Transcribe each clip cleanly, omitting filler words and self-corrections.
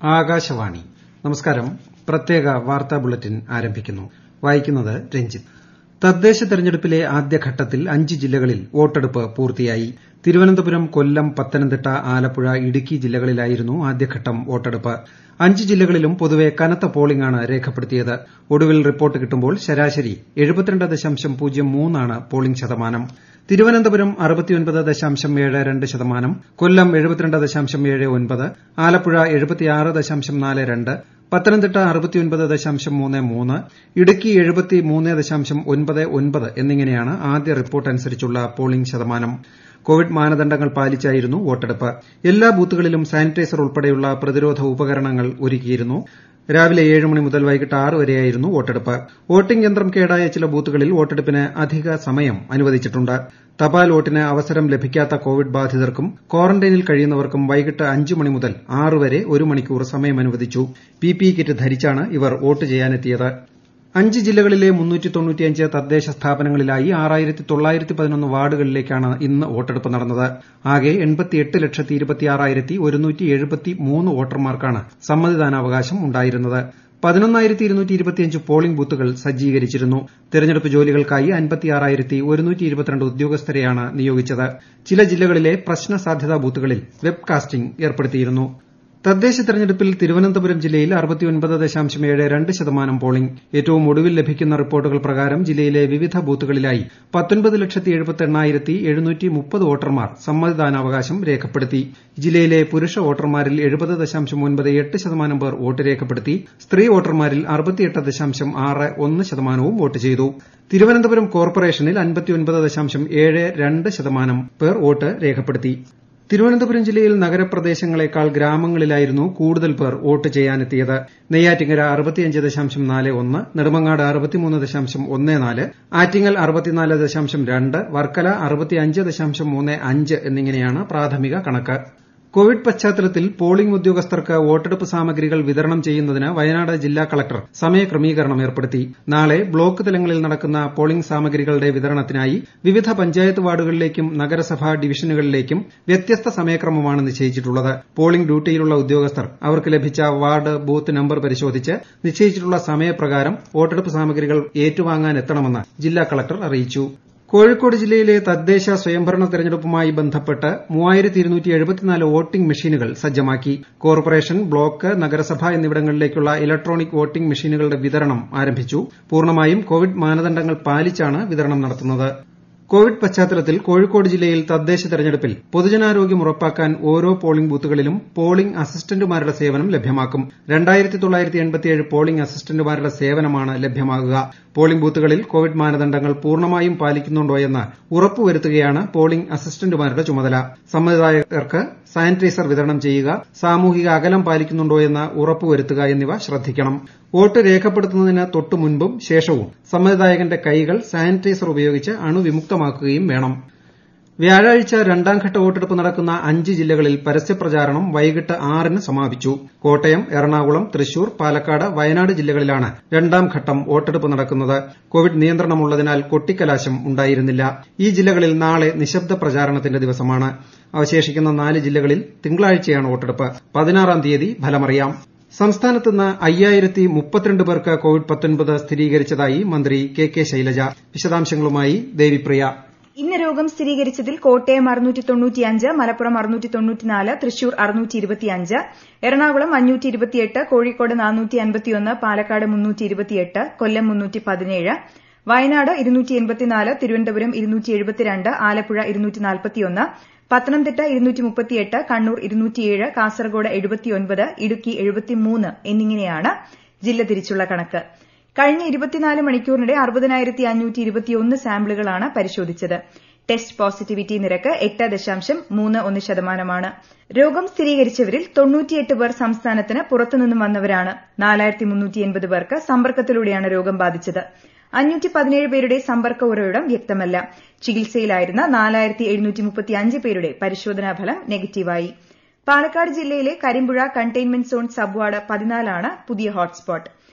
ആകാശവാണി നമസ്കാരം. പ്രത്യേക വാർത്താ ബുള്ളറ്റിൻ ആരംഭിക്കുന്നു. വായിക്കുന്നത് രഞ്ജിത്ത്. തദ്ദേശ തെരഞ്ഞെടുപ്പിലെ ആദ്യഘട്ടത്തിൽ 5 ജില്ലകളിൽ വോട്ടെടുപ്പ് പൂർത്തിയായി. തിരുവനന്തപുരം, കൊല്ലം, പത്തനംതിട്ട, ആലപ്പുഴ, ഇടുക്കി ജില്ലകളിലായിരുന്നു ആദ്യഘട്ടം വോട്ടെടുപ്പ്. 5 ജില്ലകളിലും പൊതുവെ കനത്ത പോളിംഗാണ് രേഖപ്പെടുത്തിയത്. ഒടുവിൽ റിപ്പോർട്ട് കിട്ടുമ്പോൾ ശരാശരി 72.03 ആണ് പോളിംഗ് ശതമാനം. തിരുവനന്തപുരം 69.72%, കൊല്ലം 72.79%, ആലപ്പുഴ 76.42%, പത്തനംതിട്ട 69.33%, ഇടുക്കി 73.99% എന്നിങ്ങനെയാണ് ആദ്യ റിപ്പോർട്ട് അനുസരിച്ചുള്ള പോളിംഗ് ശതമാനം. കോവിഡ് മാനദണ്ഡങ്ങൾ പാലിച്ചായിരുന്നു വോട്ടെടുപ്പ്. എല്ലാ ബൂത്തുകളിലും സാനിറ്റൈസർ ഉൾപ്പെടെയുള്ള പ്രതിരോധ ഉപകരണങ്ങൾ ഒരുക്കിയിരുന്നു. രാവിലെ 7 മണി മുതൽ വൈകിട്ട് 6 വരെയായിരുന്നു വോട്ടെടുപ്പ്. വോട്ടിംഗ് യന്ത്രം കേടായ ചില ബൂത്തുകളിൽ വോട്ടെടുപ്പിന് അധിക സമയം അനുവദിച്ചിട്ടുണ്ട്. തപാൽ വോട്ടിന് അവസരം ലഭിക്കാത്ത കോവിഡ് ബാധിതർക്കും ക്വാറന്റൈനിൽ കഴിയുന്നവർക്കും വൈകിട്ട് 5 മണി മുതൽ 6 വരെ 1 മണിക്കൂർ സമയം അനുവദിച്ചു. പിപിഇ കിറ്റ് ധരിച്ചാണ് ഇവർ വോട്ട് ചെയ്യാനെത്തിയത്. 5 ജില്ലകളിലെ 395 തദ്ദേശ സ്ഥാപനങ്ങളിലായി 6911 വാർഡുകളിലേക്കാണ് ഇന്ന് വോട്ടെടുപ്പ് നടന്നത്. ആകെ 88,26,173 വോട്ടർമാർക്കാണ് സമ്മതിദാനാവകാശം ഉണ്ടായിരുന്നത്. 11,225 പോളിംഗ് ബൂത്തുകൾ സജ്ജീകരിച്ചിരുന്നു. തെരഞ്ഞെടുപ്പ് ജോലികൾക്കായി 56,122 ഉദ്യോഗസ്ഥരെയാണ് നിയോഗിച്ചത്. ചില ജില്ലകളിലെ പ്രശ്ന സാധ്യതാ ബൂത്തുകളിൽ വെബ്കാസ്റ്റിംഗ് ഏർപ്പെടുത്തിയിരുന്നു. തദ്ദേശ തെരഞ്ഞെടുപ്പിൽ തിരുവനന്തപുരം ജില്ലയിൽ 69.72% പോളിംഗ്. ഏറ്റവും ഒടുവിൽ ലഭിക്കുന്ന റിപ്പോർട്ടുകൾ പ്രകാരം ജില്ലയിലെ വിവിധ ബൂത്തുകളിലായി 19,78,730 വോട്ടർമാർ സമ്മതിദാനാവകാശം രേഖപ്പെടുത്തി. ജില്ലയിലെ പുരുഷ വോട്ടർമാരിൽ 70.98% പേർ വോട്ട് രേഖപ്പെടുത്തി. സ്ത്രീ വോട്ടർമാരിൽ 68.61% വോട്ട് ചെയ്തു. തിരുവനന്തപുരം കോർപ്പറേഷനിൽ 59.72% പേർ വോട്ട് രേഖപ്പെടുത്തി. തിരുവനന്തപുരം ജില്ലയിൽ നഗരപ്രദേശങ്ങളെക്കാൾ ഗ്രാമങ്ങളിലായിരുന്നു കൂടുതൽ പേർ വോട്ട് ചെയ്യാനെത്തിയത്. നെയ്യാറ്റിങ്കര 65.41%, നെടുമങ്ങാട് 63.14%, ആറ്റിങ്ങൽ 64.2%, വർക്കല 65.35% എന്നിങ്ങനെയാണ് പ്രാഥമിക കണക്ക്. കോവിഡ് പശ്ചാത്തലത്തിൽ പോളിംഗ് ഉദ്യോഗസ്ഥർക്ക് വോട്ടെടുപ്പ് സാമഗ്രികൾ വിതരണം ചെയ്യുന്നതിന് വയനാട് ജില്ലാ കളക്ടർ സമയക്രമീകരണം ഏർപ്പെടുത്തി. നാളെ ബ്ലോക്ക് തലങ്ങളിൽ നടക്കുന്ന പോളിംഗ് സാമഗ്രികളുടെ വിതരണത്തിനായി വിവിധ പഞ്ചായത്ത് വാർഡുകളിലേക്കും നഗരസഭാ ഡിവിഷനുകളിലേക്കും വ്യത്യസ്ത സമയക്രമമാണ് നിശ്ചയിച്ചിട്ടുള്ളത്. പോളിംഗ് ഡ്യൂട്ടിയിലുള്ള ഉദ്യോഗസ്ഥർ അവർക്ക് ലഭിച്ച വാർഡ്, ബൂത്ത് നമ്പർ പരിശോധിച്ച് നിശ്ചയിച്ചിട്ടുള്ള സമയപ്രകാരം വോട്ടെടുപ്പ് സാമഗ്രികൾ ഏറ്റുവാങ്ങാനെത്തണമെന്ന് ജില്ലാ കളക്ടർ അറിയിച്ചു. കോഴിക്കോട് ജില്ലയിലെ തദ്ദേശ സ്വയംഭരണ തെരഞ്ഞെടുപ്പുമായി ബന്ധപ്പെട്ട് 3274 വോട്ടിംഗ് മെഷീനുകൾ സജ്ജമാക്കി. കോർപ്പറേഷൻ, ബ്ലോക്ക്, നഗരസഭ എന്നിവിടങ്ങളിലേക്കുള്ള ഇലക്ട്രോണിക് വോട്ടിംഗ് മെഷീനുകളുടെ വിതരണം ആരംഭിച്ചു. പൂർണ്ണമായും കോവിഡ് മാനദണ്ഡങ്ങൾ പാലിച്ചാണ് വിതരണം നടത്തുന്നത്. കോവിഡ് പശ്ചാത്തലത്തിൽ കോഴിക്കോട് ജില്ലയിൽ തദ്ദേശ തെരഞ്ഞെടുപ്പിൽ പൊതുജനാരോഗ്യം ഉറപ്പാക്കാൻ ഓരോ പോളിംഗ് ബൂത്തുകളിലും പോളിംഗ് അസിസ്റ്റന്റുമാരുടെ സേവനം ലഭ്യമാക്കും. 2987 പോളിംഗ് അസിസ്റ്റന്റുമാരുടെ സേവനമാണ് ലഭ്യമാകുക. പോളിംഗ് ബൂത്തുകളിൽ കോവിഡ് മാനദണ്ഡങ്ങൾ പൂർണ്ണമായും പാലിക്കുന്നുണ്ടോയെന്ന് ഉറപ്പുവരുത്തുകയാണ് പോളിംഗ് അസിസ്റ്റന്റുമാരുടെ ചുമതല. സമ്മതിദായകർക്ക് സാനിറ്റൈസർ വിതരണം ചെയ്യുക, സാമൂഹിക അകലം പാലിക്കുന്നുണ്ടോയെന്ന് ഉറപ്പുവരുത്തുക എന്നിവ ശ്രദ്ധിക്കണം. വോട്ട് രേഖപ്പെടുത്തുന്നതിന് തൊട്ടു മുൻപും ശേഷവും സമ്മതിദായകന്റെ കൈകൾ സാനിറ്റൈസർ ഉപയോഗിച്ച് അണുവിമുക്തമാക്കുകയും വേണം. വ്യാഴാഴ്ച രണ്ടാംഘട്ട വോട്ടെടുപ്പ് നടക്കുന്ന 5 ജില്ലകളിൽ പരസ്യപ്രചാരണം വൈകിട്ട് 6-ന് സമാപിച്ചു. കോട്ടയം, എറണാകുളം, തൃശൂർ, പാലക്കാട്, വയനാട് ജില്ലകളിലാണ് രണ്ടാം ഘട്ടം വോട്ടെടുപ്പ് നടക്കുന്നത്. കോവിഡ് നിയന്ത്രണമുള്ളതിനാൽ കൊട്ടിക്കലാശം ഉണ്ടായിരുന്നില്ല. ഈ ജില്ലകളിൽ നാളെ നിശബ്ദ പ്രചാരണത്തിന്റെ ദിവസമാണ്. അവശേഷിക്കുന്ന 4 ജില്ലകളിൽ തിങ്കളാഴ്ചയാണ് വോട്ടെടുപ്പ്. 16-ാം തീയതി ഫലമറിയാം. സംസ്ഥാനത്ത് ഇന്ന് 5032 പേർക്ക് കോവിഡ്-19 സ്ഥിരീകരിച്ചതായി മന്ത്രി കെ ശൈലജ. വിശദാംശങ്ങളുമായി ദേവിപ്രിയ. ഇന്ന് രോഗം സ്ഥിരീകരിച്ചതിൽ കോട്ടയം 695, മലപ്പുറം 694, തൃശൂർ 625, എറണാകുളം 528, കോഴിക്കോട് 451, പാലക്കാട് 328, കൊല്ലം 317, വയനാട് 284, തിരുവനന്തപുരം 272, ആലപ്പുഴ 241, പത്തനംതിട്ട 238, കണ്ണൂർ 207, കാസർഗോഡ് 79, ഇടുക്കി 73 എന്നിങ്ങനെയാണ് ജില്ല തിരിച്ചുള്ള കണക്ക്. കഴിഞ്ഞ 24 മണിക്കൂറിനിടെ 60,521 സാമ്പിളുകളാണ് പരിശോധിച്ചത്. ടെസ്റ്റ് പോസിറ്റിവിറ്റി നിരക്ക് 8.31%. രോഗം സ്ഥിരീകരിച്ചവരിൽ 98 പേർ സംസ്ഥാനത്തിന് പുറത്തുനിന്നും വന്നവരാണ്. 4380 പേർക്ക് സമ്പർക്കത്തിലൂടെയാണ് രോഗം ബാധിച്ചത്. 517 പേരുടെ സമ്പർക്ക ഉറവിടം വ്യക്തമല്ല. ചികിത്സയിലായിരുന്ന 4735 പേരുടെ പരിശോധനാ ഫലം നെഗറ്റീവായി. പാലക്കാട് ജില്ലയിലെ Karimpuzha containment zone sub ward 14 ആണ് പുതിയ ഹോട്ട്സ്പോട്ട്.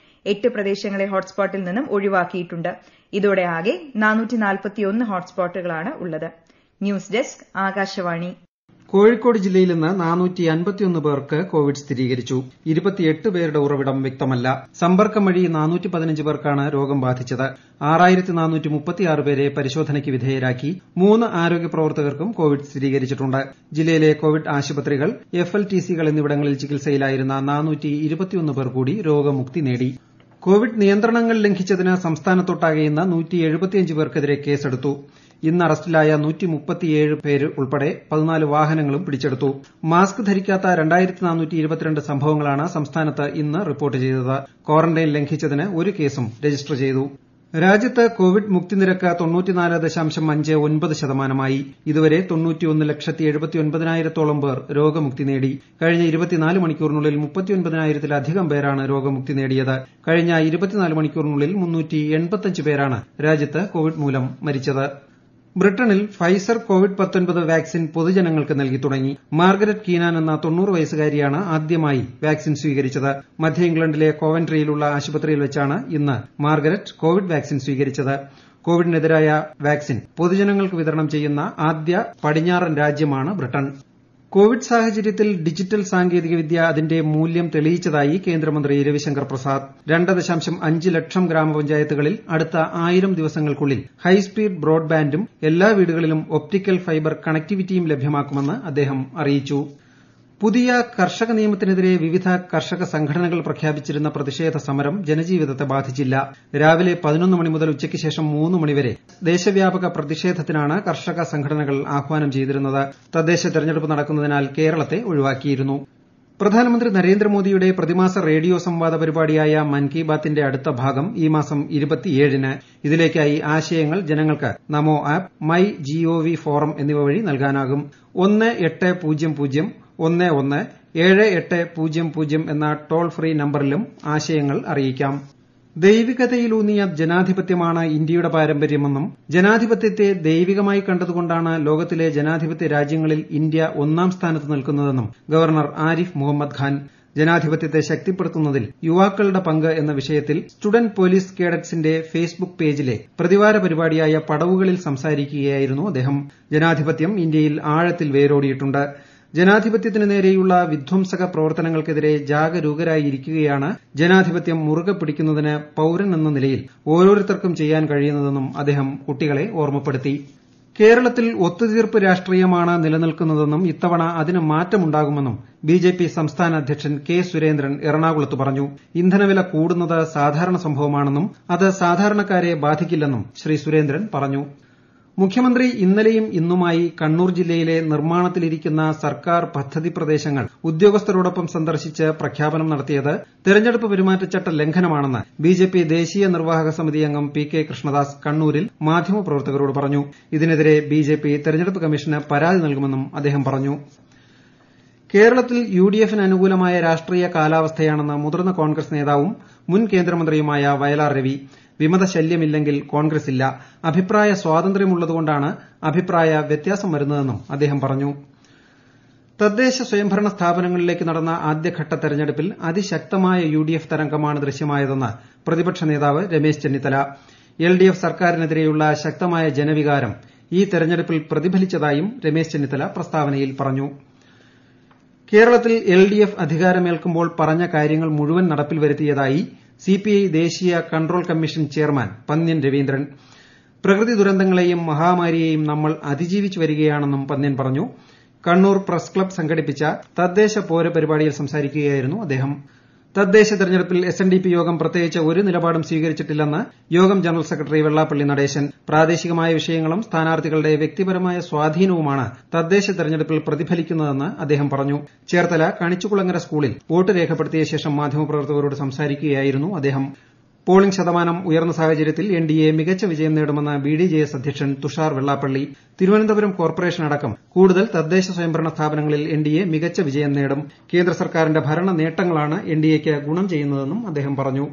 8 പ്രദേശങ്ങളെ ഹോട്ട്സ്പോട്ടിൽ നിന്നും ഒഴിവാക്കിയിട്ടുണ്ട്. ഇതോടെ ആകെ 441 ഹോട്ട്സ്പോട്ടുകളാണ് ഉള്ളത്. News desk, Akashvani. കോഴിക്കോട് ജില്ലയിൽ ഇന്ന് 451 പേർക്ക് കോവിഡ് സ്ഥിരീകരിച്ചു. 28 പേരുടെ ഉറവിടം വ്യക്തമല്ല. സമ്പർക്കം വഴി 415 പേർക്കാണ് രോഗം ബാധിച്ചത്. 6436 പേരെ പരിശോധനയ്ക്ക് വിധേയരാക്കി. 3 ആരോഗ്യ പ്രവർത്തകർക്കും കോവിഡ് സ്ഥിരീകരിച്ചിട്ടുണ്ട്. ജില്ലയിലെ കോവിഡ് ആശുപത്രികൾ, FLTCകൾ എന്നിവിടങ്ങളിൽ ചികിത്സയിലായിരുന്ന 421 പേർ കൂടി രോഗമുക്തി നേടി. കോവിഡ് നിയന്ത്രണങ്ങൾ ലംഘിച്ചതിന് സംസ്ഥാനത്തൊട്ടാകെ ഇന്ന് 175 പേർക്കെതിരെ കേസെടുത്തു. ഇന്ന് അറസ്റ്റിലായ 137 പേര് ഉൾപ്പെടെ 14 വാഹനങ്ങളും പിടിച്ചെടുത്തു. മാസ്ക് ധരിക്കാത്ത 2422 സംഭവങ്ങളാണ് സംസ്ഥാനത്ത് ഇന്ന് റിപ്പോർട്ട് ചെയ്തത്. ക്വാറന്റൈൻ ലംഘിച്ചതിന് ഒരു കേസും രജിസ്റ്റർ ചെയ്തു. രാജ്യത്ത് കോവിഡ് മുക്തിനിരക്ക് 94.59%. ഇതുവരെ 91,79,000 പേർ രോഗമുക്തി നേടി. കഴിഞ്ഞ 24 മണിക്കൂറിനുള്ളിൽ 39,000-ലധികം പേരാണ് രോഗമുക്തി നേടിയത്. കഴിഞ്ഞ 24 മണിക്കൂറിനുള്ളിൽ 385 പേരാണ് രാജ്യത്ത് കോവിഡ് മൂലം മരിച്ചത്. ബ്രിട്ടനിൽ ഫൈസർ കോവിഡ്-19 വാക്സിൻ പൊതുജനങ്ങൾക്ക് നൽകി തുടങ്ങി. മാർഗരറ്റ് കീനാൻ എന്ന 90 വയസ്സുകാരിയാണ് ആദ്യമായി വാക്സിൻ സ്വീകരിച്ചത്. മധ്യ ഇംഗ്ലണ്ടിലെ കോവൻട്രിയിലുള്ള ആശുപത്രിയിൽ വെച്ചാണ് ഇന്ന് മാർഗരറ്റ് കോവിഡ് വാക്സിൻ സ്വീകരിച്ചത്. കോവിഡിനെതിരായ വാക്സിൻ പൊതുജനങ്ങൾക്ക് വിതരണം ചെയ്യുന്ന ആദ്യ പടിഞ്ഞാറൻ രാജ്യമാണ് ബ്രിട്ടൻ. കോവിഡ് സാഹചര്യത്തിൽ ഡിജിറ്റൽ സാങ്കേതികവിദ്യ അതിന്റെ മൂല്യം തെളിയിച്ചതായി കേന്ദ്രമന്ത്രി രവിശങ്കർ പ്രസാദ്. 2.5 ലക്ഷം ഗ്രാമപഞ്ചായത്തുകളിൽ അടുത്ത 1000 ദിവസങ്ങൾക്കുള്ളിൽ ഹൈസ്പീഡ് ബ്രോഡ്ബാൻഡും എല്ലാ വീടുകളിലും ഒപ്റ്റിക്കൽ ഫൈബർ കണക്ടിവിറ്റിയും ലഭ്യമാക്കുമെന്ന് അദ്ദേഹം അറിയിച്ചു. പുതിയ കർഷക നിയമത്തിനെതിരെ വിവിധ കർഷക സംഘടനകൾ പ്രഖ്യാപിച്ചിരുന്ന പ്രതിഷേധ സമരം ജനജീവിതത്തെ ബാധിച്ചില്ല. രാവിലെ 11 മണി മുതൽ ഉച്ചയ്ക്ക് ശേഷം 3 മണിവരെ ദേശവ്യാപക പ്രതിഷേധത്തിനാണ് കർഷക സംഘടനകൾ ആഹ്വാനം ചെയ്തിരുന്നത്. തദ്ദേശ തെരഞ്ഞെടുപ്പ് നടക്കുന്നതിനാൽ കേരളത്തെ ഒഴിവാക്കിയിരുന്നു. പ്രധാനമന്ത്രി നരേന്ദ്രമോദിയുടെ പ്രതിമാസ റേഡിയോ സംവാദ പരിപാടിയായ മൻ കി ബാത്തിന്റെ അടുത്ത ഭാഗം ഈ മാസം 27-ന്. ഇതിലേക്കായി ആശയങ്ങൾ ജനങ്ങൾക്ക് നമോ ആപ്പ്, മൈ ജിഒവി ഫോറം എന്നിവ വഴി നൽകാനാകും. 1800117800 എന്ന ടോൾ ഫ്രീ നമ്പറിലും ആശയങ്ങൾ അറിയിക്കാം. ദൈവികതയിലൂന്നിയ ജനാധിപത്യമാണ് ഇന്ത്യയുടെ പാരമ്പര്യമെന്നും ജനാധിപത്യത്തെ ദൈവികമായി കണ്ടതുകൊണ്ടാണ് ലോകത്തിലെ ജനാധിപത്യ രാജ്യങ്ങളിൽ ഇന്ത്യ ഒന്നാം സ്ഥാനത്ത് നിൽക്കുന്നതെന്നും ഗവർണർ ആരിഫ് മുഹമ്മദ് ഖാൻ. ജനാധിപത്യത്തെ ശക്തിപ്പെടുത്തുന്നതിൽ യുവാക്കളുടെ പങ്ക് എന്ന വിഷയത്തിൽ സ്റ്റുഡന്റ് പോലീസ് കേഡറ്റ്സിന്റെ ഫേസ്ബുക്ക് പേജിലെ പ്രതിവാര പരിപാടിയായ പടവുകളിൽ സംസാരിക്കുകയായിരുന്നു അദ്ദേഹം. ജനാധിപത്യം ഇന്ത്യയിൽ ആഴത്തിൽ വേരോടിയിട്ടുണ്ട്. ജനാധിപത്യത്തിന് നേരെയുള്ള വിധ്വംസക പ്രവർത്തനങ്ങൾക്കെതിരെ ജാഗരൂകരായിരിക്കുകയാണ് ജനാധിപത്യം മുറുകെ പിടിക്കുന്നതിന് പൌരൻ എന്ന നിലയിൽ ഓരോരുത്തർക്കും ചെയ്യാൻ കഴിയുന്നതെന്നും അദ്ദേഹം കുട്ടികളെ ഓർമ്മപ്പെടുത്തി. കേരളത്തിൽ ഒത്തുതീർപ്പ് രാഷ്ട്രീയമാണ് നിലനിൽക്കുന്നതെന്നും ഇത്തവണ അതിന് മാറ്റമുണ്ടാകുമെന്നും ബിജെപി സംസ്ഥാന അധ്യക്ഷൻ കെ സുരേന്ദ്രൻ എറണാകുളത്ത് പറഞ്ഞു. ഇന്ധനവില കൂടുന്നത് സാധാരണ സംഭവമാണെന്നും അത് സാധാരണക്കാരെ ബാധിക്കില്ലെന്നും ശ്രീ സുരേന്ദ്രൻ പറഞ്ഞു. മുഖ്യമന്ത്രി ഇന്നലെയും ഇന്നുമായി കണ്ണൂർ ജില്ലയിലെ നിർമ്മാണത്തിലിരിക്കുന്ന സർക്കാർ പദ്ധതി പ്രദേശങ്ങൾ ഉദ്യോഗസ്ഥരോടൊപ്പം സന്ദർശിച്ച് പ്രഖ്യാപനം നടത്തിയത് തെരഞ്ഞെടുപ്പ് പെരുമാറ്റച്ചട്ട ലംഘനമാണെന്ന് ബിജെപി ദേശീയ നിർവാഹക സമിതി അംഗം PK കൃഷ്ണദാസ് കണ്ണൂരിൽ മാധ്യമപ്രവർത്തകരോട് പറഞ്ഞു. ഇതിനെതിരെ ബിജെപി തെരഞ്ഞെടുപ്പ് കമ്മീഷന് പരാതി നൽകുമെന്നും അദ്ദേഹം പറഞ്ഞു. കേരളത്തിൽ UDFന് അനുകൂലമായ രാഷ്ട്രീയ കാലാവസ്ഥയാണെന്ന് മുതിർന്ന കോൺഗ്രസ് നേതാവും മുൻ കേന്ദ്രമന്ത്രിയുമായ വയലാർ രവി. വിമതശല്യമില്ലെങ്കിൽ കോൺഗ്രസ് ഇല്ല. അഭിപ്രായ സ്വാതന്ത്ര്യമുള്ളതുകൊണ്ടാണ് അഭിപ്രായ വ്യത്യാസം വരുന്നതെന്നും അദ്ദേഹം പറഞ്ഞു. തദ്ദേശ സ്വയംഭരണ സ്ഥാപനങ്ങളിലേക്ക് നടന്ന ആദ്യഘട്ട തെരഞ്ഞെടുപ്പിൽ അതിശക്തമായ UDF തരംഗമാണ് ദൃശ്യമായതെന്ന് പ്രതിപക്ഷ നേതാവ് രമേശ് ചെന്നിത്തല. LDF സർക്കാരിനെതിരെയുള്ള ശക്തമായ ജനവികാരം ഈ തെരഞ്ഞെടുപ്പിൽ പ്രതിഫലിച്ചതായും രമേശ് ചെന്നിത്തല പ്രസ്താവനയിൽ പറഞ്ഞു. കേരളത്തിൽ LDF അധികാരമേൽക്കുമ്പോൾ പറഞ്ഞ കാര്യങ്ങൾ മുഴുവൻ നടപ്പിൽ വരുത്തിയതായി CPI ദേശീയ control commission chairman Pannian Raveendran. പ്രകൃതി ദുരന്തങ്ങളെയും മഹാമാരിയെയും നമ്മൾ അതിജീവിച്ചു വരികയാണെന്നും പന്ന്യൻ പറഞ്ഞു. കണ്ണൂർ പ്രസ് ക്ലബ്ബ് സംഘടിപ്പിച്ച തദ്ദേശ പോര പരിപാടിയിൽ സംസാരിക്കുകയായിരുന്നു അദ്ദേഹം. തദ്ദേശ തെരഞ്ഞെടുപ്പിൽ SNDP യോഗം പ്രത്യേകിച്ച് ഒരു നിലപാടും സ്വീകരിച്ചിട്ടില്ലെന്ന് യോഗം ജനറൽ സെക്രട്ടറി വെള്ളാപ്പള്ളി നടേശൻ. പ്രാദേശികമായ വിഷയങ്ങളും സ്ഥാനാർത്ഥികളുടെ വ്യക്തിപരമായ സ്വാധീനവുമാണ് തദ്ദേശ തെരഞ്ഞെടുപ്പിൽ പ്രതിഫലിക്കുന്നതെന്ന് അദ്ദേഹം പറഞ്ഞു. ചേർത്തല കണിച്ചുകുളങ്ങര സ്കൂളിൽ വോട്ട് രേഖപ്പെടുത്തിയ ശേഷം മാധ്യമപ്രവർത്തകരോട് സംസാരിക്കുകയായിരുന്നു അദ്ദേഹം. പോളിംഗ് ശതമാനം ഉയർന്ന സാഹചര്യത്തിൽ NDA മികച്ച വിജയം നേടുമെന്ന് BDJS അധ്യക്ഷൻ തുഷാർ വെള്ളാപ്പള്ളി. തിരുവനന്തപുരം കോർപ്പറേഷൻ അടക്കം കൂടുതൽ തദ്ദേശ സ്വയംഭരണ സ്ഥാപനങ്ങളിൽ NDA മികച്ച വിജയം നേടും. കേന്ദ്ര സർക്കാരിന്റെ ഭരണ നേട്ടങ്ങളാണ് NDAയ്ക്ക് ഗുണം ചെയ്യുന്നതെന്നും അദ്ദേഹം പറഞ്ഞു.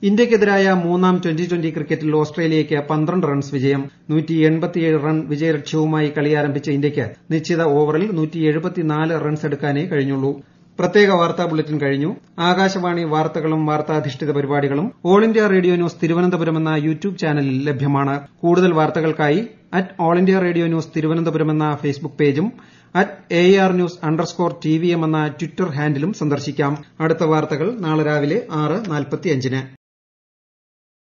ഇന്ത്യയ്ക്കെതിരായ മൂന്നാം ട്വന്റി ക്രിക്കറ്റിൽ ഓസ്ട്രേലിയയ്ക്ക് 12 റൺസ് വിജയം. 187 റൺ വിജയലക്ഷ്യവുമായി കളിയാരംഭിച്ച ഇന്ത്യയ്ക്ക് നിശ്ചിത ഓവറിൽ 174 റൺസ് എടുക്കാനേ കഴിഞ്ഞുള്ളൂ. പ്രത്യേക വാർത്താ ബുള്ളറ്റിൻ കഴിഞ്ഞു. ആകാശവാണി വാർത്തകളും വാർത്താധിഷ്ഠിത പരിപാടികളും all India radio news Thiruvananthapuram എന്ന യൂട്യൂബ് ചാനലിൽ ലഭ്യമാണ്. കൂടുതൽ വാർത്തകൾക്കായി @AllIndiaRadio News തിരുവനന്തപുരം എന്ന ഫേസ്ബുക്ക് പേജും @ARnews_TVM എന്ന ട്വിറ്റർ ഹാൻഡിലും സന്ദർശിക്കാം. അടുത്ത വാർത്തകൾ നാളെ രാവിലെ 6:45-ന്.